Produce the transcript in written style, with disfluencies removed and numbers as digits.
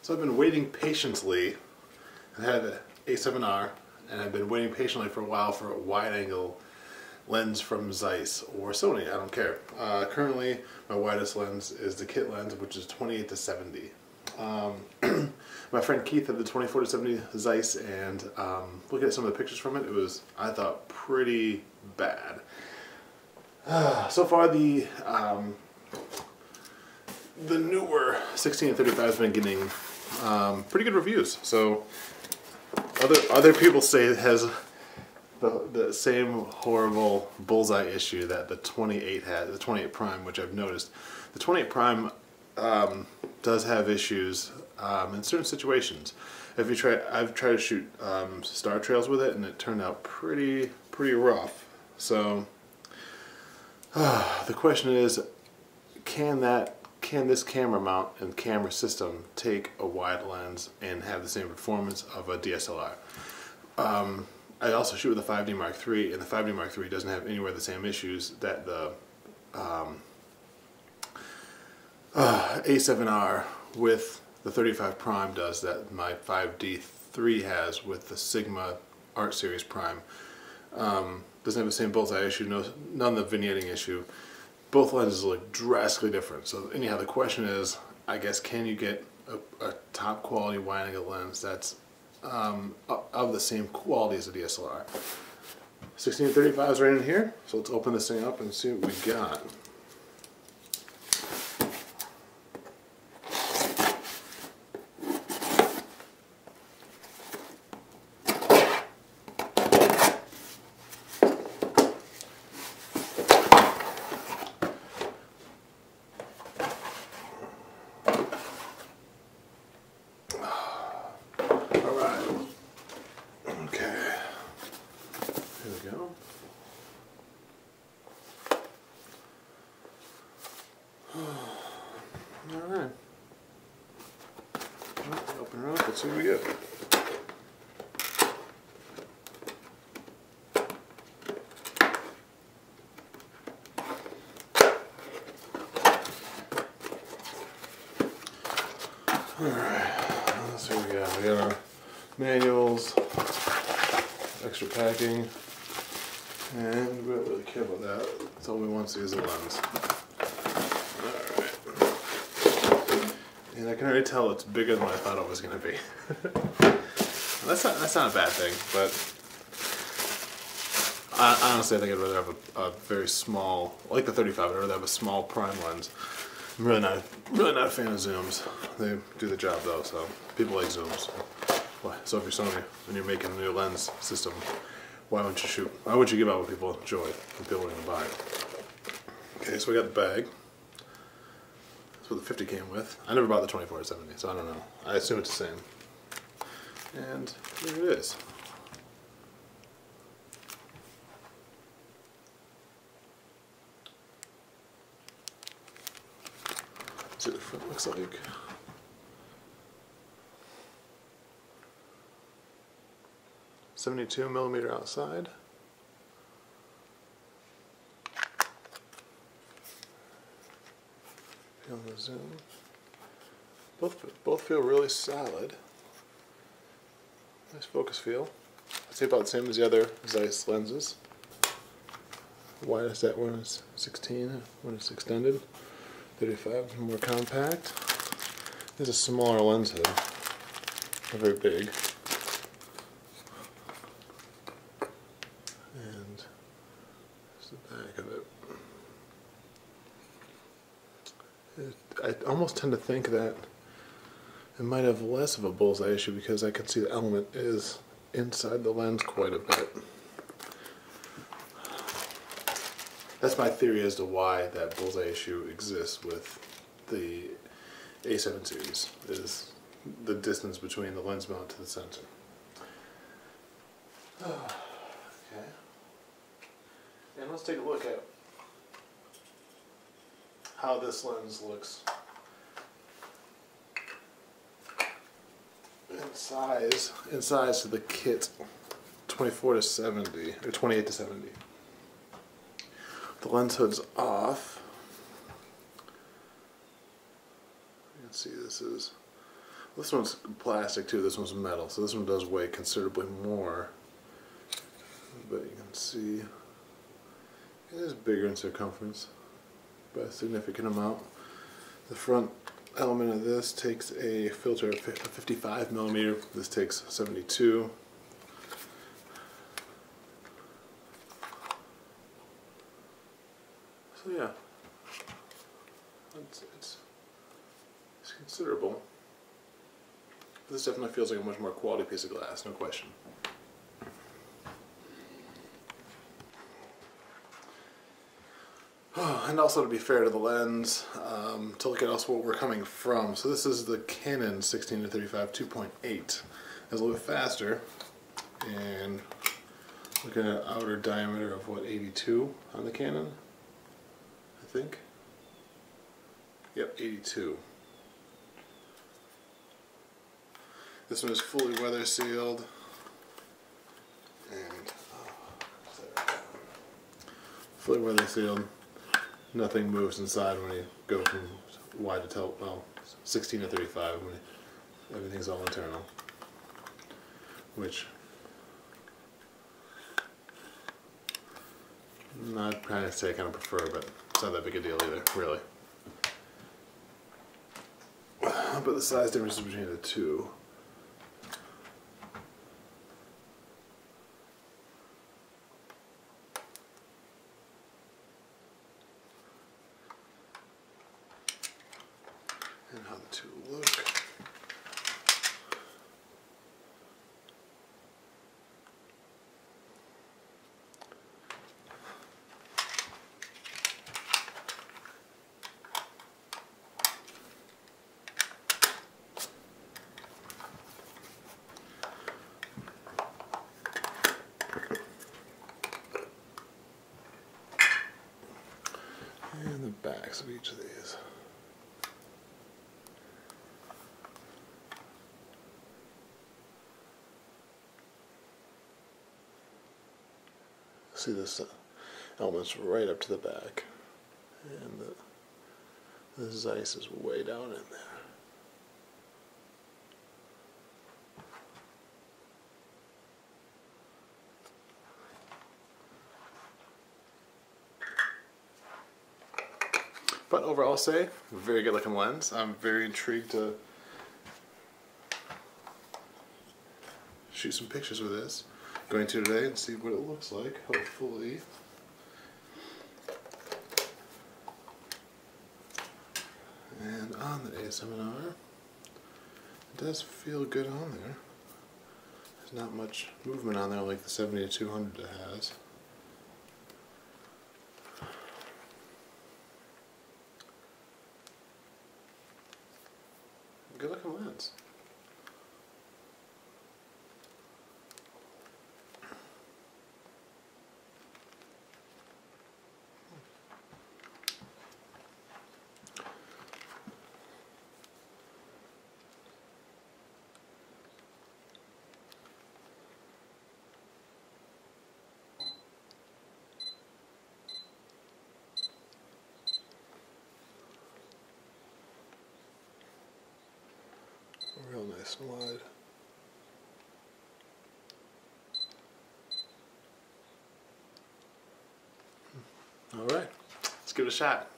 So I've been waiting patiently. I had an A7R, and I've been waiting patiently for a while for a wide-angle lens from Zeiss or Sony. I don't care. Currently, my widest lens is the kit lens, which is 28 to 70. My friend Keith had the 24 to 70 Zeiss, and looking at some of the pictures from it, it was, I thought, pretty bad. So far, the newer 16 to 35 has been getting pretty good reviews. So other people say it has the same horrible bullseye issue that the 28 had, the 28 Prime, which I've noticed. The 28 Prime does have issues in certain situations. I've tried to shoot star trails with it, and it turned out pretty rough. So the question is, can this camera mount and camera system take a wide lens and have the same performance of a DSLR? I also shoot with a 5D Mark III, and the 5D Mark III doesn't have anywhere the same issues that the A7R with the 35 Prime does, that my 5D III has with the Sigma Art Series Prime. Doesn't have the same bullseye issue, none of the vignetting issue. Both lenses look drastically different. So anyhow, the question is, I guess, can you get a top quality wide-angle lens that's of the same quality as a DSLR? 16 to 35 is right in here, so let's open this thing up and see what we got. Alright. Open it up, let's see what we get. Alright, let's see what we got. We got our manuals, extra packing, and we don't really care about that. That's all we want to see is the lens. And I can already tell it's bigger than what I thought it was going to be. That's not a bad thing, but honestly I think I'd rather have a very small, like the 35, I'd rather have a small prime lens. I'm really not a fan of zooms. They do the job though, so people like zooms. So if you're Sony and you're making a new lens system, why wouldn't you shoot? Why would you give out what people enjoy and people are going to buy it? Okay, so we got the bag. That's what the 50 came with. I never bought the 24 to 70, so I don't know. I assume it's the same. And here it is. Let's see what the front looks like. .72mm outside. Feel the zoom. Both feel really solid. Nice focus feel. I'd say about the same as the other Zeiss lenses. Wide is that one is 16 when it's extended. 35 more compact. This is a smaller lens head. Not very big. And there's the back of it. I almost tend to think that it might have less of a bullseye issue because I can see the element is inside the lens quite a bit. That's my theory as to why that bullseye issue exists with the A7 series, is the distance between the lens mount to the sensor. Okay. And let's take a look at how this lens looks in size to the kit 24 to 70 or 28 to 70. The lens hood's off. You can see this is This one's plastic too, this one's metal, so this one does weigh considerably more. But you can see it is bigger in circumference by a significant amount. The front element of this takes a filter of 55 millimeter. This takes 72. So yeah, it's considerable. This definitely feels like a much more quality piece of glass, no question. And also, to be fair to the lens, to look at also what we're coming from. So this is the Canon 16-35 2.8. It's a little bit faster, and looking at an outer diameter of what, 82 on the Canon, I think. Yep, 82. This one is fully weather sealed, and fully weather sealed. Nothing moves inside when you go from wide to 16-35 when everything's all internal, which I'd kind of say I kind of prefer, but it's not that big a deal either, really. But the size differences between the two. And how the two look. And the backs of each of these. See this element's right up to the back, and the Zeiss is way down in there. But overall, I'll say, very good looking lens. I'm very intrigued to shoot some pictures with this. Going to today and see what it looks like, hopefully. And on the ASMR, it does feel good on there. There's not much movement on there like the 70-200 has. Good looking lens. Real nice and wide. All right, let's give it a shot.